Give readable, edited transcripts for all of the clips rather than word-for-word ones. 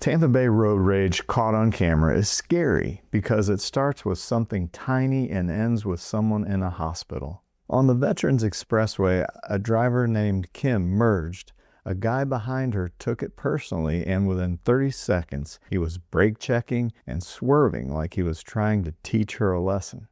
Tampa Bay road rage caught on camera is scary because it starts with something tiny and ends with someone in a hospital. On the Veterans Expressway, a driver named Kim merged. A guy behind her took it personally, and within 30 seconds, he was brake checking and swerving like he was trying to teach her a lesson.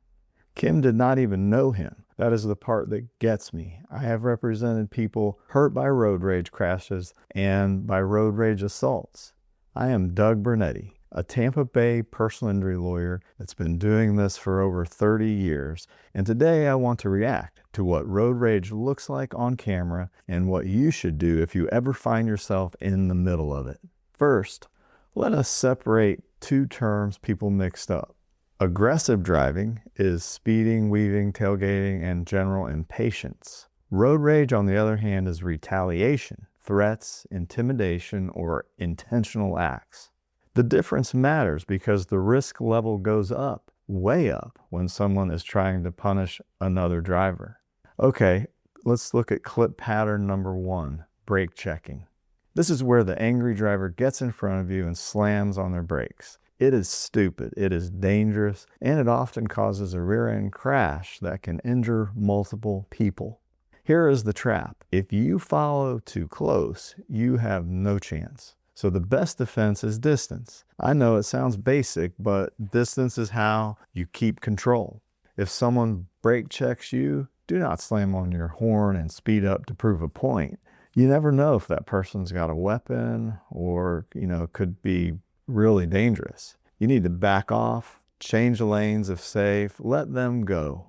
Kim did not even know him. That is the part that gets me. I have represented people hurt by road rage crashes and by road rage assaults. I am Doug Burnetti, a Tampa Bay personal injury lawyer that's been doing this for over 30 years, and today I want to react to what road rage looks like on camera and what you should do if you ever find yourself in the middle of it. First, let us separate two terms people mixed up. Aggressive driving is speeding, weaving, tailgating, and general impatience. Road rage, on the other hand, is retaliation, threats, intimidation, or intentional acts. The difference matters because the risk level goes up, way up, when someone is trying to punish another driver. Okay, let's look at clip pattern number 1, brake checking. This is where the angry driver gets in front of you and slams on their brakes. It is stupid, it is dangerous, and it often causes a rear-end crash that can injure multiple people. Here is the trap. If you follow too close, you have no chance. So the best defense is distance. I know it sounds basic, but distance is how you keep control. If someone brake checks you, do not slam on your horn and speed up to prove a point. You never know if that person's got a weapon or, could be really dangerous. You need to back off, change the lanes if safe, let them go.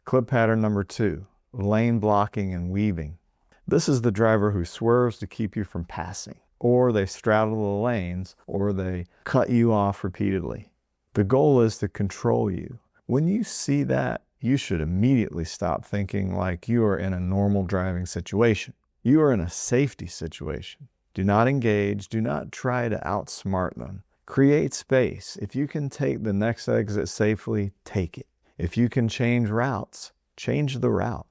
Clip pattern number 2, lane blocking and weaving. This is the driver who swerves to keep you from passing, or they straddle the lanes, or they cut you off repeatedly. The goal is to control you. When you see that, you should immediately stop thinking like you are in a normal driving situation. You are in a safety situation. Do not engage. Do not try to outsmart them. Create space. If you can take the next exit safely, take it. If you can change routes, change the route.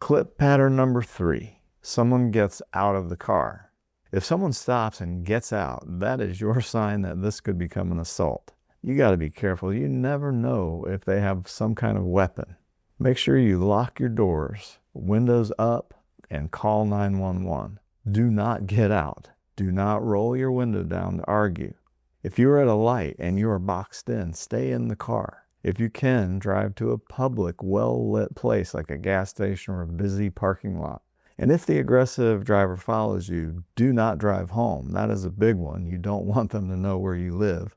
Clip pattern number 3. Someone gets out of the car. If someone stops and gets out, that is your sign that this could become an assault. You got to be careful. You never know if they have some kind of weapon. Make sure you lock your doors, windows up, and call 911. Do not get out. Do not roll your window down to argue. If you are at a light and you are boxed in, stay in the car. If you can, drive to a public, well-lit place like a gas station or a busy parking lot. And if the aggressive driver follows you, do not drive home. That is a big one. You don't want them to know where you live.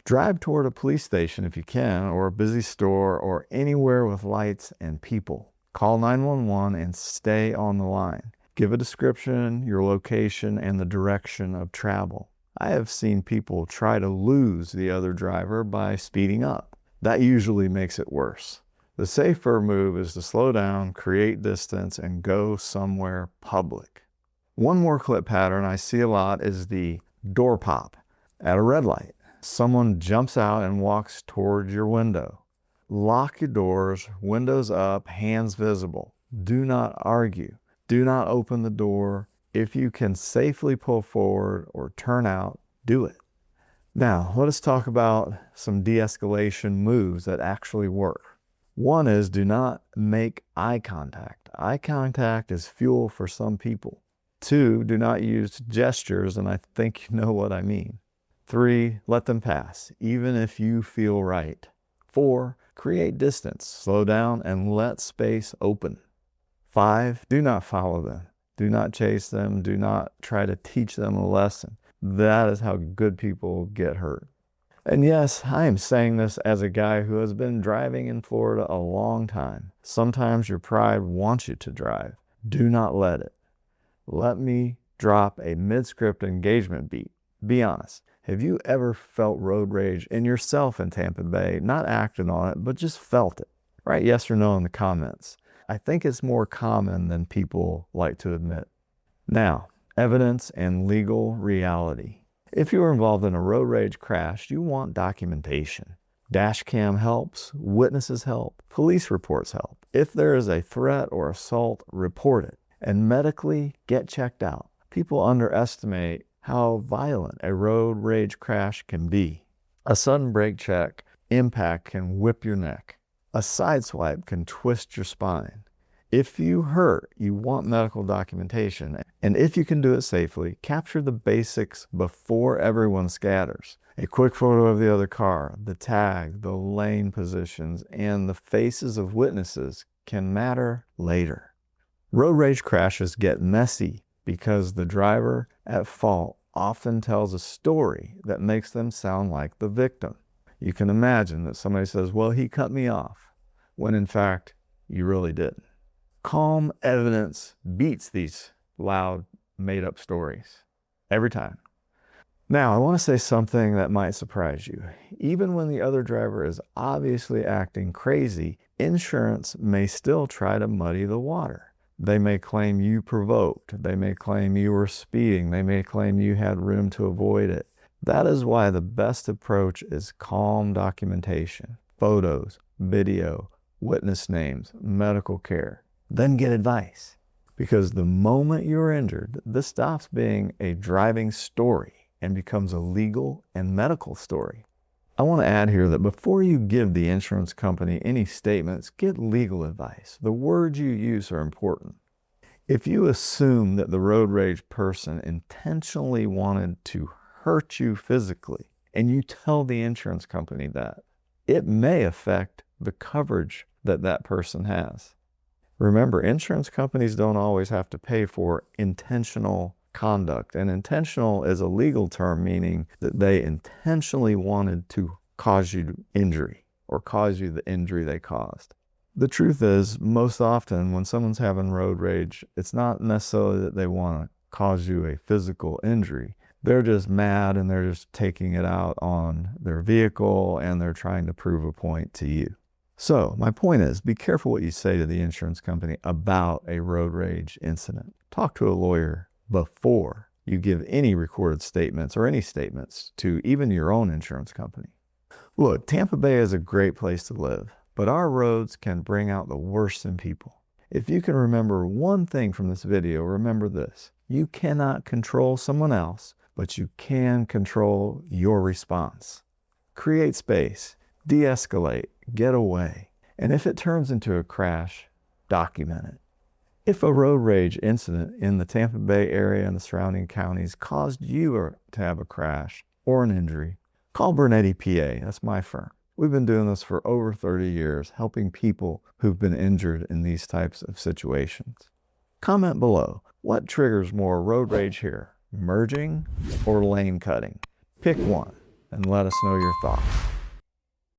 Drive toward a police station if you can, or a busy store, or anywhere with lights and people. Call 911 and stay on the line. Give a description, your location, and the direction of travel. I have seen people try to lose the other driver by speeding up. That usually makes it worse. The safer move is to slow down, create distance, and go somewhere public. One more clip pattern I see a lot is the door pop at a red light. Someone jumps out and walks towards your window. Lock your doors, windows up, hands visible. Do not argue. Do not open the door. If you can safely pull forward or turn out, do it. Now, let us talk about some de-escalation moves that actually work. One is do not make eye contact. Eye contact is fuel for some people. 2, do not use gestures, and I think you know what I mean. 3, let them pass, even if you feel right. 4, create distance, slow down, and let space open. 5, do not follow them. Do not chase them. Do not try to teach them a lesson. That is how good people get hurt. And yes, I am saying this as a guy who has been driving in Florida a long time. Sometimes your pride wants you to drive. Do not let it. Let me drop a mid-script engagement beat. Be honest. Have you ever felt road rage in yourself in Tampa Bay? Not acted on it, but just felt it. Write yes or no in the comments. I think it's more common than people like to admit. Now, evidence and legal reality. If you were involved in a road rage crash, you want documentation. Dash cam helps, witnesses help, police reports help. If there is a threat or assault, report it. And medically, get checked out. People underestimate how violent a road rage crash can be. A sudden brake check impact can whip your neck. A sideswipe can twist your spine. If you hurt, you want medical documentation. And if you can do it safely, capture the basics before everyone scatters. A quick photo of the other car, the tag, the lane positions, and the faces of witnesses can matter later. Road rage crashes get messy because the driver at fault often tells a story that makes them sound like the victim. You can imagine that somebody says, well, he cut me off, when in fact, you really didn't. Calm evidence beats these loud, made-up stories every time. Now, I want to say something that might surprise you. Even when the other driver is obviously acting crazy, insurance may still try to muddy the water. They may claim you provoked. They may claim you were speeding. They may claim you had room to avoid it. That is why the best approach is calm documentation, photos, video, witness names, medical care. Then get advice. Because the moment you're injured, this stops being a driving story and becomes a legal and medical story. I want to add here that before you give the insurance company any statements, get legal advice. The words you use are important. If you assume that the road rage person intentionally wanted to hurt you physically, and you tell the insurance company that, it may affect the coverage that that person has. Remember, insurance companies don't always have to pay for intentional conduct. And intentional is a legal term meaning that they intentionally wanted to cause you injury or cause you the injury they caused. The truth is, most often when someone's having road rage, it's not necessarily that they want to cause you a physical injury. They're just mad and they're just taking it out on their vehicle and they're trying to prove a point to you. So my point is, be careful what you say to the insurance company about a road rage incident. Talk to a lawyer before you give any recorded statements or any statements to even your own insurance company. Look, Tampa Bay is a great place to live, but our roads can bring out the worst in people. If you can remember one thing from this video, remember this. You cannot control someone else, but you can control your response. Create space, de-escalate, get away. And if it turns into a crash, document it. If a road rage incident in the Tampa Bay area and the surrounding counties caused you to have a crash or an injury, call Burnetti PA. That's my firm. We've been doing this for over 30 years, helping people who've been injured in these types of situations. Comment below, what triggers more road rage here, merging or lane cutting? Pick one and let us know your thoughts.